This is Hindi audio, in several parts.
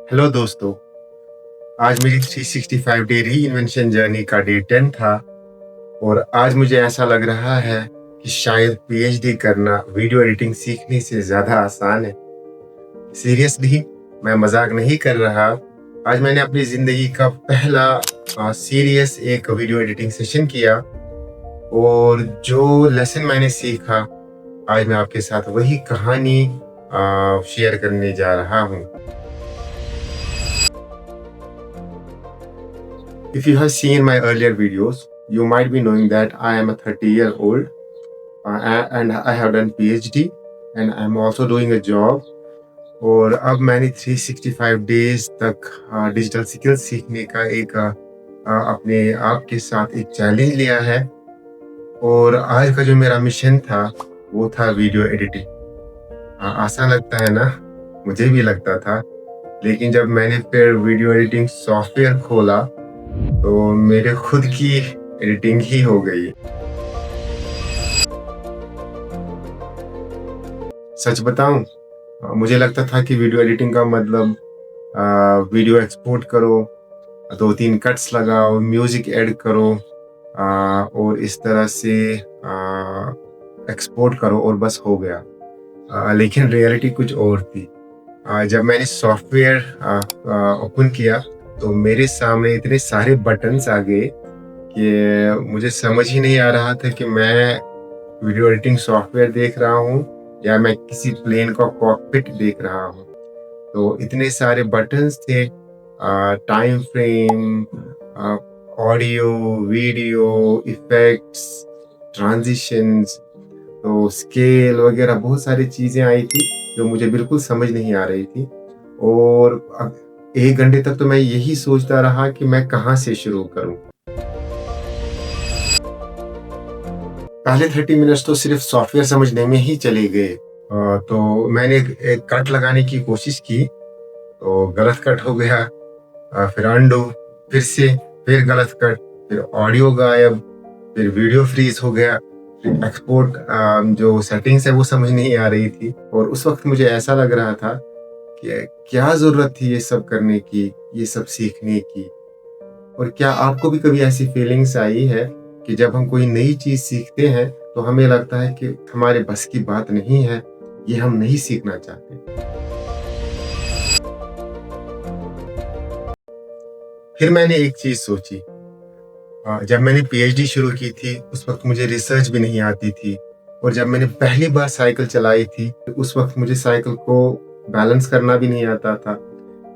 हेलो दोस्तों। आज मेरी 365 डे री इन्वेंशन जर्नी का डे 10 था और आज मुझे ऐसा लग रहा है कि शायद पीएचडी करना वीडियो एडिटिंग सीखने से ज़्यादा आसान है। सीरियसली, मैं मजाक नहीं कर रहा। आज मैंने अपनी ज़िंदगी का पहला सीरियस एक वीडियो एडिटिंग सेशन किया और जो लेसन मैंने सीखा आज मैं आपके साथ वही कहानी शेयर करने जा रहा हूँ। If you have seen my earlier videos, you might be knowing that I am a 30-year-old and I have done PhD and I'm also doing a job. और अब मैंने 365 डेज तक डिजिटल स्किल्स सीखने का एक अपने आप के साथ एक चैलेंज लिया है और आज का जो मेरा मिशन था वो था वीडियो एडिटिंग। आसान लगता है ना, मुझे भी लगता था, लेकिन जब मैंने फिर वीडियो एडिटिंग सॉफ्टवेयर खोला तो मेरे खुद की एडिटिंग ही हो गई। सच बताऊं, मुझे लगता था कि वीडियो एडिटिंग का मतलब वीडियो एक्सपोर्ट करो, 2-3 कट्स लगाओ, म्यूजिक ऐड करो और इस तरह से एक्सपोर्ट करो और बस हो गया। लेकिन रियलिटी कुछ और थी। जब मैंने सॉफ्टवेयर ओपन किया तो मेरे सामने इतने सारे बटन्स आ गए कि मुझे समझ ही नहीं आ रहा था कि मैं वीडियो एडिटिंग सॉफ्टवेयर देख रहा हूँ या मैं किसी प्लेन का कॉकपिट देख रहा हूँ। तो इतने सारे बटन्स थे, time frame, audio, video, effects, transitions, तो स्केल वगैरह बहुत सारी चीज़ें आई थी जो मुझे बिल्कुल समझ नहीं आ रही थी। और 1 घंटे तक तो मैं यही सोचता रहा कि मैं कहाँ से शुरू करूं। पहले 30 मिनट्स तो सिर्फ सॉफ्टवेयर समझने में ही चले गए। तो मैंने एक कट लगाने की कोशिश की तो गलत कट हो गया, फिर अंडू, फिर से, फिर गलत कट, फिर ऑडियो गायब, फिर वीडियो फ्रीज हो गया, फिर एक्सपोर्ट जो सेटिंग्स है वो समझ नहीं आ रही थी। और उस वक्त मुझे ऐसा लग रहा था कि क्या जरूरत थी ये सब करने की, ये सब सीखने की। और क्या आपको भी कभी ऐसी फीलिंग्स आई है कि जब हम कोई नई चीज सीखते हैं तो हमें लगता है कि हमारे बस की बात नहीं है, ये हम नहीं सीखना चाहते। फिर मैंने एक चीज सोची। जब मैंने पीएचडी शुरू की थी उस वक्त मुझे रिसर्च भी नहीं आती थी और जब मैंने पहली बार साइकिल चलाई थी तो उस वक्त मुझे साइकिल को बैलेंस करना भी नहीं आता था।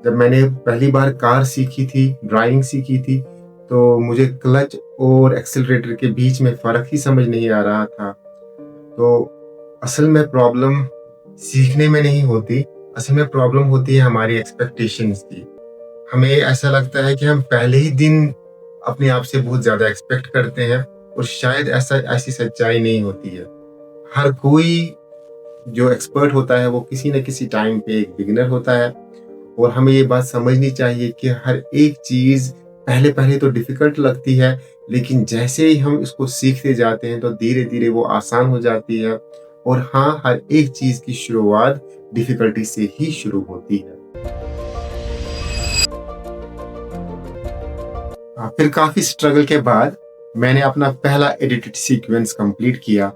जब मैंने पहली बार कार सीखी थी, ड्राइविंग सीखी थी, तो मुझे क्लच और एक्सेलरेटर के बीच में फ़र्क ही समझ नहीं आ रहा था। तो असल में प्रॉब्लम सीखने में नहीं होती, असल में प्रॉब्लम होती है हमारी एक्सपेक्टेशंस की। हमें ऐसा लगता है कि हम पहले ही दिन अपने आप से बहुत ज़्यादा एक्सपेक्ट करते हैं और शायद ऐसी सच्चाई नहीं होती है। हर कोई जो एक्सपर्ट होता है वो किसी न किसी टाइम पे एक बिगिनर होता है और हमें ये बात समझनी चाहिए कि हर एक चीज़ पहले पहले तो डिफ़िकल्ट लगती है, लेकिन जैसे ही हम इसको सीखते जाते हैं तो धीरे धीरे वो आसान हो जाती है। और हाँ, हर एक चीज़ की शुरुआत डिफ़िकल्टी से ही शुरू होती है। फिर काफ़ी स्ट्रगल के बाद मैंने अपना पहला एडिटेड सीक्वेंस कंप्लीट किया।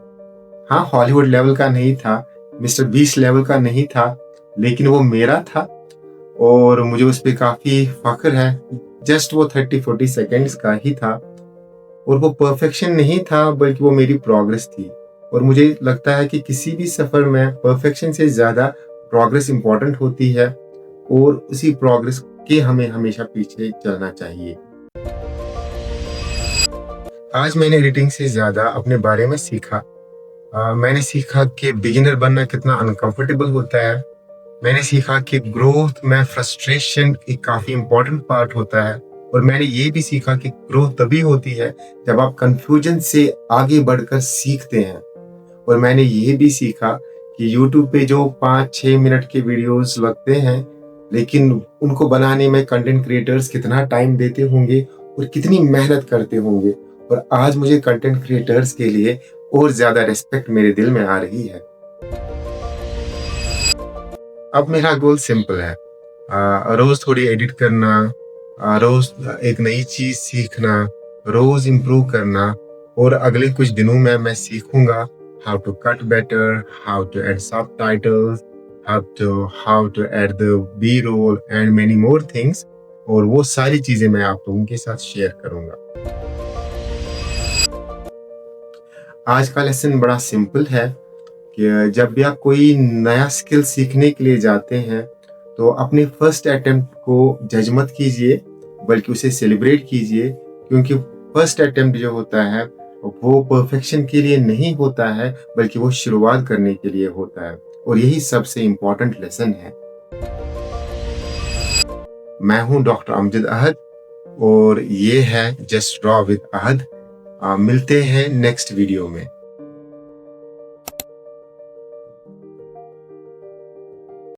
हाँ, हॉलीवुड लेवल का नहीं था, मिस्टर बीस्ट लेवल का नहीं था, लेकिन वो मेरा था और मुझे उस पे काफ़ी फ़ख्र है। जस्ट वो 30-40 सेकेंड्स का ही था और वो परफेक्शन नहीं था बल्कि वो मेरी प्रोग्रेस थी। और मुझे लगता है कि किसी भी सफ़र में परफेक्शन से ज़्यादा प्रोग्रेस इम्पॉर्टेंट होती है और उसी प्रोग्रेस के हमें हमेशा पीछे चलना चाहिए। आज मैंने एडिटिंग से ज़्यादा अपने बारे में सीखा। मैंने सीखा कि बिगिनर बनना कितना अनकंफर्टेबल होता है। मैंने सीखा कि ग्रोथ में फ्रस्ट्रेशन एक काफ़ी इम्पोर्टेंट पार्ट होता है और मैंने ये भी सीखा कि ग्रोथ तभी होती है जब आप कंफ्यूजन से आगे बढ़कर सीखते हैं। और मैंने ये भी सीखा कि YouTube पे जो 5-6 मिनट के वीडियोस लगते हैं, लेकिन उनको बनाने में कंटेंट क्रिएटर्स कितना टाइम देते होंगे और कितनी मेहनत करते होंगे। और आज मुझे कंटेंट क्रिएटर्स के लिए और ज़्यादा रिस्पेक्ट मेरे दिल में आ रही है। अब मेरा गोल सिंपल है, रोज थोड़ी एडिट करना, रोज एक नई चीज सीखना, रोज इम्प्रूव करना। और अगले कुछ दिनों में मैं सीखूंगा how to cut better, how to add subtitles, how to add the B roll and many more things. और वो सारी चीजें मैं आप लोगों के साथ शेयर करूंगा। आज का लेसन बड़ा सिंपल है कि जब भी आप कोई नया स्किल सीखने के लिए जाते हैं तो अपने फर्स्ट अटेम्प्ट को जज मत कीजिए, बल्कि उसे सेलिब्रेट कीजिए। क्योंकि फर्स्ट अटेम्प्ट जो होता है वो परफेक्शन के लिए नहीं होता है, बल्कि वो शुरुआत करने के लिए होता है। और यही सबसे इम्पोर्टेंट लेसन है। मैं हूं डॉक्टर अमजद अहद और ये है जस्ट ड्रॉ विद अहद। मिलते हैं नेक्स्ट वीडियो में।